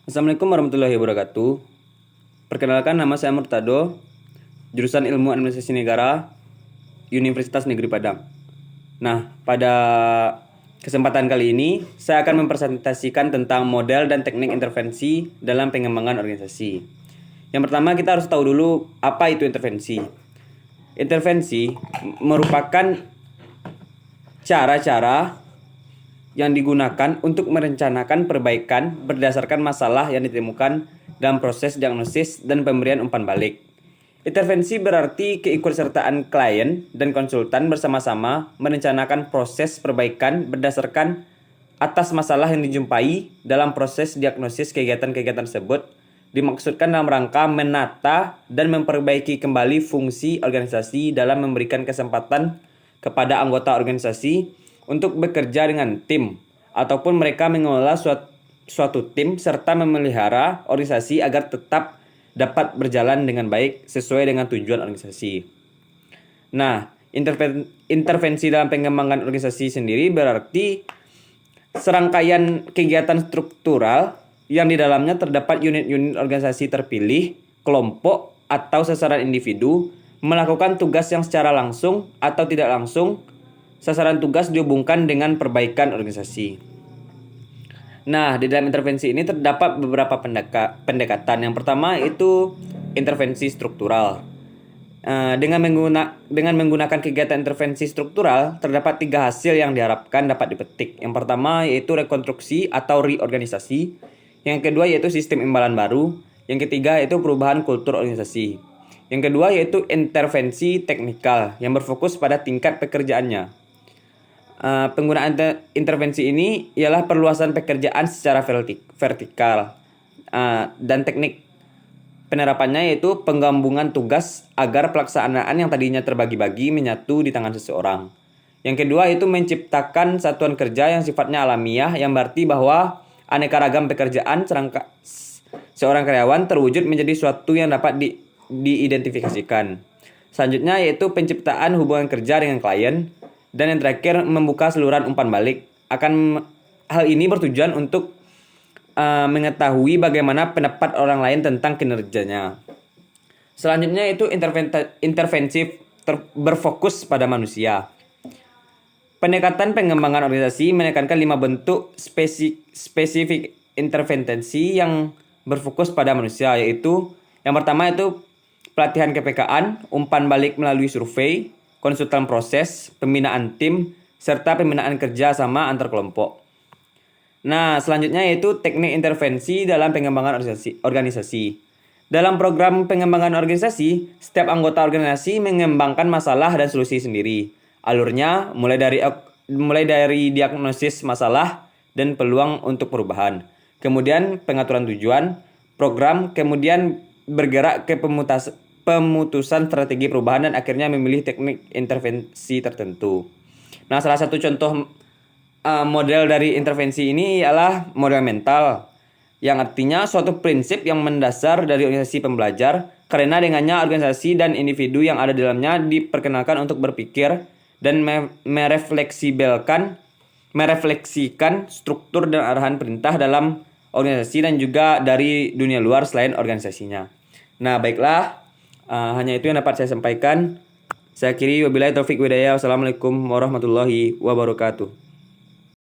Assalamualaikum warahmatullahi wabarakatuh. Perkenalkan, nama saya Murtado, jurusan Ilmu Administrasi Negara, Universitas Negeri Padang. Nah, pada kesempatan kali ini saya akan mempresentasikan tentang model dan teknik intervensi dalam pengembangan organisasi. Yang pertama, kita harus tahu dulu apa itu intervensi. Intervensi merupakan cara-cara yang digunakan untuk merencanakan perbaikan berdasarkan masalah yang ditemukan dalam proses diagnosis dan pemberian umpan balik. Intervensi berarti keikutsertaan klien dan konsultan bersama-sama merencanakan proses perbaikan berdasarkan atas masalah yang dijumpai dalam proses diagnosis. Kegiatan-kegiatan tersebut dimaksudkan dalam rangka menata dan memperbaiki kembali fungsi organisasi dalam memberikan kesempatan kepada anggota organisasi untuk bekerja dengan tim, ataupun mereka mengelola suatu tim serta memelihara organisasi agar tetap dapat berjalan dengan baik sesuai dengan tujuan organisasi. Nah, intervensi dalam pengembangan organisasi sendiri berarti serangkaian kegiatan struktural yang di dalamnya terdapat unit-unit organisasi terpilih, kelompok, atau sasaran individu melakukan tugas yang secara langsung atau tidak langsung. Sasaran tugas dihubungkan dengan perbaikan organisasi. Nah, di dalam intervensi ini terdapat beberapa pendekatan. Yang pertama itu intervensi struktural. Dengan menggunakan kegiatan intervensi struktural, terdapat 3 hasil yang diharapkan dapat dipetik. Yang pertama yaitu rekonstruksi atau reorganisasi. Yang kedua yaitu sistem imbalan baru. Yang ketiga yaitu perubahan kultur organisasi. Yang kedua yaitu intervensi teknikal yang berfokus pada tingkat pekerjaannya. Penggunaan intervensi ini ialah perluasan pekerjaan secara vertikal, dan teknik penerapannya yaitu penggabungan tugas agar pelaksanaan yang tadinya terbagi-bagi menyatu di tangan seseorang. Yang kedua itu menciptakan satuan kerja yang sifatnya alamiah, yang berarti bahwa aneka ragam pekerjaan seorang karyawan terwujud menjadi suatu yang dapat diidentifikasikan. Selanjutnya yaitu penciptaan hubungan kerja dengan klien. Dan yang terakhir, membuka saluran umpan balik. Hal ini bertujuan untuk mengetahui bagaimana pendapat orang lain tentang kinerjanya. Selanjutnya itu intervensi berfokus pada manusia. Pendekatan pengembangan organisasi menekankan 5 bentuk spesifik intervensi yang berfokus pada manusia, yaitu yang pertama itu pelatihan kepekaan, umpan balik melalui survei, konsultan proses, pembinaan tim, serta pembinaan kerja sama antar kelompok. Nah, selanjutnya yaitu teknik intervensi dalam pengembangan organisasi. Dalam program pengembangan organisasi, setiap anggota organisasi mengembangkan masalah dan solusi sendiri. Alurnya mulai dari diagnosis masalah dan peluang untuk perubahan. Kemudian pengaturan tujuan, program, kemudian bergerak ke pemutusan strategi perubahan, dan akhirnya memilih teknik intervensi tertentu. Nah, salah satu contoh model dari intervensi ini ialah model mental, yang artinya suatu prinsip yang mendasar dari organisasi pembelajar, karena dengannya organisasi dan individu yang ada di dalamnya diperkenalkan untuk berpikir dan merefleksikan struktur dan arahan perintah dalam organisasi dan juga dari dunia luar selain organisasinya. Nah, baiklah. Hanya itu yang dapat saya sampaikan. Saya akhiri, wabillahi taufik hidayah. Wassalamualaikum warahmatullahi wabarakatuh.